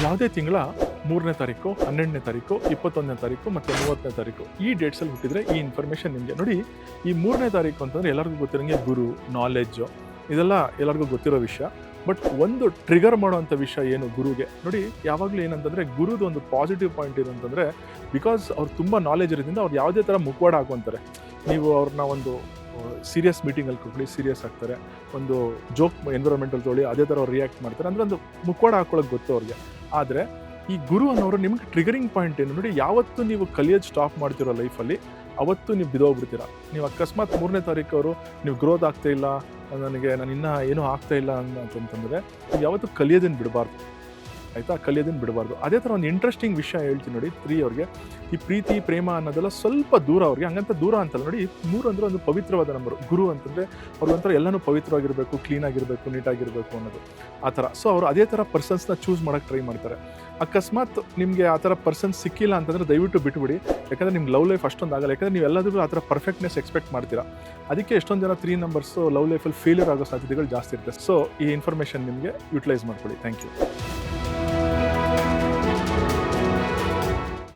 ಯಾವುದೇ ತಿಂಗಳ 3ನೇ ತಾರೀಕು, 12ನೇ ತಾರೀಕು, 21ನೇ ತಾರೀಕು ಮತ್ತು 30ನೇ ತಾರೀಕು ಈ ಡೇಟ್ಸಲ್ಲಿ ಹುಟ್ಟಿದರೆ ಈ ಇನ್ಫಾರ್ಮೇಷನ್ ನಿಮಗೆ ನೋಡಿ. ಈ 3ನೇ ತಾರೀಕು ಅಂತಂದರೆ ಎಲ್ಲರಿಗೂ ಗೊತ್ತಿರೋಂಗೆ ಗುರು, ನಾಲೆಡ್ಜು, ಇದೆಲ್ಲ ಎಲ್ಲರಿಗೂ ಗೊತ್ತಿರೋ ವಿಷಯ. ಬಟ್ ಒಂದು ಟ್ರಿಗರ್ ಮಾಡೋವಂಥ ವಿಷಯ ಏನು ಗುರುಗೆ ನೋಡಿ, ಯಾವಾಗಲೂ ಏನಂತಂದರೆ ಗುರುದು ಒಂದು ಪಾಸಿಟಿವ್ ಪಾಯಿಂಟ್ ಏನಂತಂದರೆ, ಬಿಕಾಸ್ ಅವ್ರು ತುಂಬ ನಾಲೆಜ್ ಇರೋದ್ರಿಂದ ಅವ್ರು ಯಾವುದೇ ಥರ ಮುಖವಾಡ ಹಾಕೊಂತಾರೆ. ನೀವು ಅವ್ರನ್ನ ಒಂದು ಸೀರಿಯಸ್ ಮೀಟಿಂಗಲ್ಲಿ ಕೂತ್ಕೊಳ್ಳಿ, ಸೀರಿಯಸ್ ಆಗ್ತಾರೆ. ಒಂದು ಜೋಕ್ ಎನ್ವಿರಾನ್ಮೆಂಟಲ್ಲಿ ತೊಗೊಳ್ಳಿ, ಅದೇ ಥರ ಅವ್ರು ರಿಯಾಕ್ಟ್ ಮಾಡ್ತಾರೆ. ಅಂದರೆ ಒಂದು ಮುಖವಾಡ ಹಾಕೊಳ್ಳೋಕೆ ಗೊತ್ತು ಅವ್ರಿಗೆ. ಆದರೆ ಈ ಗುರು ಅನ್ನೋರು ನಿಮ್ಗೆ ಟ್ರಿಗರಿಂಗ್ ಪಾಯಿಂಟ್ ಏನು ನೋಡಿ, ಯಾವತ್ತು ನೀವು ಕಲಿಯೋದು ಸ್ಟಾಪ್ ಮಾಡ್ತಿರೋ ಲೈಫಲ್ಲಿ ಅವತ್ತು ನೀವು ಬಿದ್ದೋಗ್ಬಿಡ್ತೀರ. ನೀವು ಅಕಸ್ಮಾತ್ 3ನೇ ತಾರೀಕು ಅವರು ನೀವು ಗ್ರೋತ್ ಆಗ್ತಾ ಇಲ್ಲ, ನಾನು ಇನ್ನೂ ಏನೂ ಆಗ್ತಾ ಇಲ್ಲ ಅಂತಂದರೆ ನೀವು ಯಾವತ್ತೂ ಕಲಿಯೋದನ್ನು ಬಿಡಬಾರ್ದು, ಆಯಿತಾ? ಕಲಿಯೋದನ್ನು ಬಿಡಬಾರ್ದು. ಅದೇ ಥರ ಒಂದು ಇಂಟ್ರೆಸ್ಟಿಂಗ್ ವಿಷಯ ಹೇಳ್ತೀನಿ ನೋಡಿ. 3 ಅವ್ರಿಗೆ ಈ ಪ್ರೀತಿ ಪ್ರೇಮ ಅನ್ನೋದೆಲ್ಲ ಸ್ವಲ್ಪ ದೂರ ಅವ್ರಿಗೆ. ಹಂಗಂತ ದೂರ ಅಂತಲ್ಲ ನೋಡಿ. 3 ಅಂದರೆ ಒಂದು ಪವಿತ್ರವಾದ ನಂಬರು. ಗುರು ಅಂತಂದರೆ ಅವ್ರಿಗೊಂಥರ ಎಲ್ಲನೂ ಪವಿತ್ರವಾಗಿರಬೇಕು, ಕ್ಲೀನಾಗಿರಬೇಕು, ನೀಟಾಗಿರಬೇಕು ಅನ್ನೋದು ಆ ಥರ. ಸೊ ಅವರು ಅದೇ ಥರ ಪರ್ಸನ್ಸ್ನ ಚೂಸ್ ಮಾಡೋಕ್ಕೆ ಟ್ರೈ ಮಾಡ್ತಾರೆ. ಅಕಸ್ಮಾತ್ ನಿಮಗೆ ಆ ಥರ ಪರ್ಸನ್ ಸಿಕ್ಕಿಲ್ಲ ಅಂತಂದರೆ ದಯವಿಟ್ಟು ಬಿಟ್ಬಿಡಿ. ಯಾಕಂದರೆ ನಿಮ್ಗೆ ಲವ್ ಲೈಫ್ ಅಷ್ಟೊಂದು ಆಗಲ್ಲ. ಯಾಕಂದರೆ ನೀವು ಎಲ್ಲದಕ್ಕೂ ಆ ಥರ ಪರ್ಫೆಕ್ಟ್ನೆಸ್ ಎಕ್ಸ್ಪೆಕ್ಟ್ ಮಾಡ್ತೀರಾ. ಅದಕ್ಕೆ ಎಷ್ಟೊಂದು ಜನ 3 ನಂಬರ್ಸು ಲವ್ ಲೈಫಲ್ಲಿ ಫೇಲ್ಯೂರ್ ಆಗೋ ಸಾಧ್ಯತೆಗಳು ಜಾಸ್ತಿ ಇರುತ್ತೆ. ಸೊ ಈ ಇನ್ಫಾರ್ಮೇಷನ್ ನಿಮಗೆ ಯುಟಿಲೈಸ್ ಮಾಡ್ಕೊಳ್ಳಿ. Thank you.